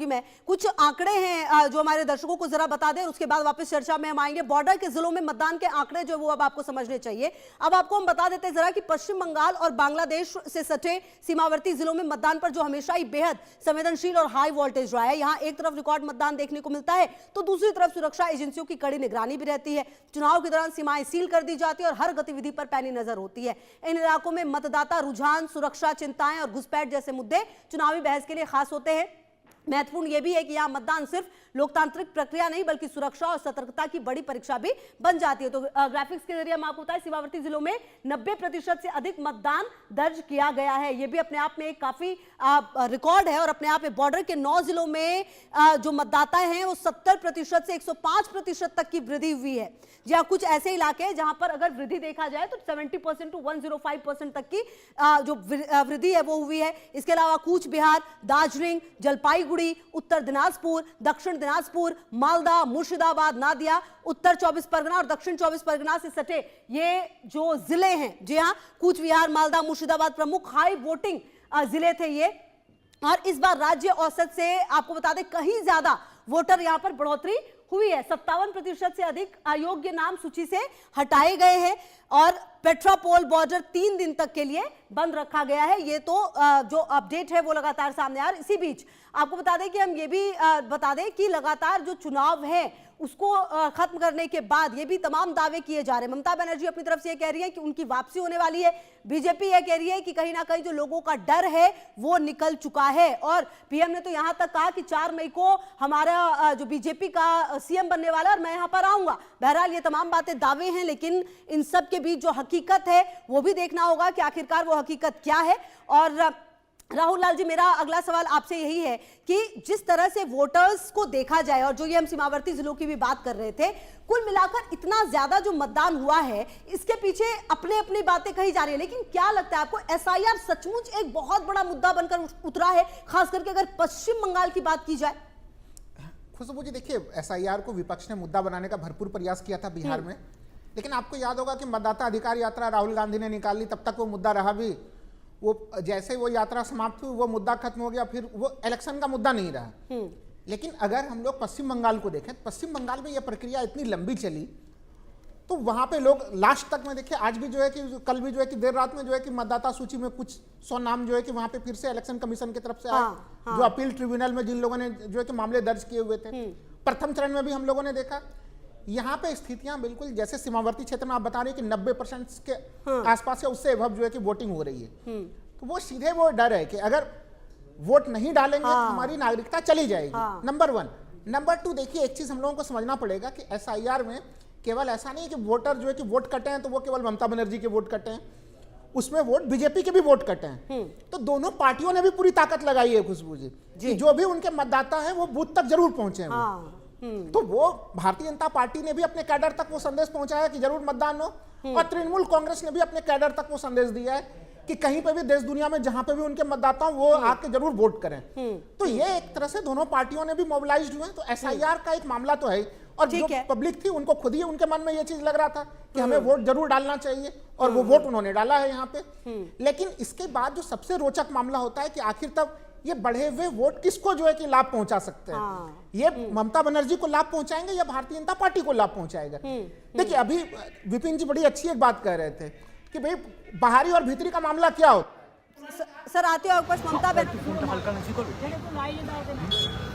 मैं कुछ आंकड़े हैं जो हमारे दर्शकों को जरा बता दें, उसके बाद वापस चर्चा में हम आएंगे। बॉर्डर के जिलों में मतदान के आंकड़े जो वो अब आपको समझने चाहिए। अब आपको हम बता देते हैं जरा कि पश्चिम बंगाल और बांग्लादेश से सटे सीमावर्ती जिलों में मतदान पर जो हमेशा ही बेहद संवेदनशील और हाई वोल्टेज रहा है, यहां एक तरफ रिकॉर्ड मतदान देखने को मिलता है तो दूसरी तरफ सुरक्षा एजेंसियों की कड़ी निगरानी भी रहती है। चुनाव के दौरान सीमाएं सील कर दी जाती है और हर गतिविधि पर पैनी नजर होती है। इन इलाकों में मतदाता रुझान, सुरक्षा चिंताएं और घुसपैठ जैसे मुद्दे चुनावी बहस के लिए खास होते हैं। महत्वपूर्ण यह भी है कि यहां मतदान सिर्फ लोकतांत्रिक प्रक्रिया नहीं बल्कि सुरक्षा और सतर्कता की बड़ी परीक्षा भी बन जाती है। तो ग्राफिक्स के जरिए हम आपको बताएं, सीमावर्ती जिलों में 90% से अधिक मतदान दर्ज किया गया है। यह भी अपने आप में एक काफी रिकॉर्ड है और अपने आप में बॉर्डर के 9 जिलों में जो मतदाता हैं वो 70% से 105% तक की वृद्धि हुई है। जहां कुछ ऐसे इलाके हैं जहां पर अगर वृद्धि देखा जाए तो 70% टू 105% तक की जो वृद्धि है वो हुई है। इसके अलावा कूच बिहार, दार्जिलिंग, जलपाईगुड़ी, उत्तर दिनाजपुर, दक्षिण दिनाजपुर, मालदा, मुर्शिदाबाद, नादिया, उत्तर 24 परगना और दक्षिण 24 परगना से सटे ये जो जिले हैं, जी हाँ, कूच बिहार, मालदा, मुर्शिदाबाद प्रमुख हाई वोटिंग जिले थे ये। और इस बार राज्य औसत से आपको बता दें कहीं ज्यादा वोटर यहां पर बढ़ोतरी हुई है। 57% से अधिक अयोग्य नाम सूची से हटाए गए हैं और पेट्रापोल बॉर्डर 3 दिन तक के लिए बंद रखा गया है। ये तो जो अपडेट है वो लगातार सामने आ रहा है। इसी बीच आपको बता दें कि हम ये भी बता दें कि लगातार जो चुनाव है उसको खत्म करने के बाद ये भी तमाम दावे किए जा रहे हैं। ममता बनर्जी अपनी तरफ से ये कह रही है कि उनकी वापसी होने वाली है। बीजेपी ये कह रही है कि कहीं ना कहीं जो लोगों का डर है वो निकल चुका है और पीएम ने तो यहां तक कहा कि 4 मई को हमारा जो बीजेपी का सीएम बनने वाला है और मैं यहां पर आऊंगा। बहरहाल ये तमाम बातें दावे हैं, लेकिन इन सब के बीच जो हकीकत है वो भी देखना होगा कि आखिरकार वो हकीकत क्या है। और राहुल लाल जी, मेरा अगला सवाल आपसे यही है कि जिस तरह से वोटर्स को देखा जाए और जो ये हम सीमावर्ती जिलों की भी बात कर रहे थे, कुल मिलाकर इतना ज्यादा जो मतदान हुआ है इसके पीछे अपने अपनी बातें कही जा रही है, लेकिन क्या लगता है आपको एसआईआर सचमुच एक बहुत बड़ा मुद्दा बनकर उतरा है, खास करके अगर पश्चिम बंगाल की बात की जाए? खुशबू जी, देखिए, एसआईआर को विपक्ष ने मुद्दा बनाने का भरपूर प्रयास किया था बिहार में, लेकिन आपको याद होगा कि मतदाता अधिकार यात्रा राहुल गांधी ने निकाली, तब तक वो मुद्दा रहा भी। वो जैसे वो यात्रा समाप्त हुई वो मुद्दा खत्म हो गया, फिर वो इलेक्शन का मुद्दा नहीं रहा। लेकिन अगर हम लोग पश्चिम बंगाल को देखें, पश्चिम बंगाल में ये प्रक्रिया इतनी लंबी चली तो वहां पे लोग लास्ट तक में देखिए, आज भी जो है कि कल भी जो है कि देर रात में जो है कि मतदाता सूची में कुछ 100 नाम जो है कि वहां पे फिर से इलेक्शन कमीशन की तरफ से आए, जो अपील ट्रिब्यूनल में जिन लोगों ने जो है कि मामले दर्ज किए हुए थे। प्रथम चरण में भी हम लोगों ने देखा यहाँ पे स्थितियां बिल्कुल जैसे सीमावर्ती क्षेत्र में आप बता रहे हैं कि 90% के आसपास या उससे एबव जो है कि वोटिंग हो रही है। तो वो सीधे वो डर है कि अगर वोट नहीं डालेंगे तो हमारी नागरिकता चली जाएगी। नंबर 1। नंबर 2, देखिए, एक चीज हम लोगों को समझना पड़ेगा कि एसआईआर में केवल ऐसा नहीं है कि वोटर जो है कि वोट कटे हैं तो वो केवल ममता बनर्जी के वोट कटे हैं, उसमें वोट बीजेपी के भी वोट कटे हैं। तो दोनों पार्टियों ने भी पूरी ताकत लगाई है खुशबू जी, कि जो भी उनके मतदाता है वो बूथ तक जरूर पहुंचे हैं। तो वो भारतीय जनता पार्टी ने भी अपने कैडर तक वो संदेश पहुंचाया कि जरूर मतदान हो, और तृणमूल कांग्रेस ने भी अपने कैडर तक वो संदेश दिया है कि कहीं पे भी देश दुनिया में जहां पे भी उनके मतदाता हो वो आके जरूर वोट करें। तो ये एक तरह से दोनों पार्टियों ने भी मोबिलाइज्ड हुए हैं। तो एसआईआर का एक मामला तो है, और जो पब्लिक थी उनको खुद ही उनके मन में ये चीज लग रहा था कि हमें वोट जरूर डालना चाहिए, और वो वोट उन्होंने डाला है यहाँ पे। लेकिन इसके बाद जो सबसे रोचक मामला होता है कि आखिर तक ये बढ़े हुए वोट किसको जो है कि लाभ पहुंचा सकते हैं। ये ममता बनर्जी को लाभ पहुंचाएंगे या भारतीय जनता पार्टी को लाभ पहुंचाएगा? देखिए, अभी विपिन जी बड़ी अच्छी एक बात कह रहे थे कि भाई बाहरी और भीतरी का मामला क्या हो। सर आते हो आपके पास ममता बनर्जी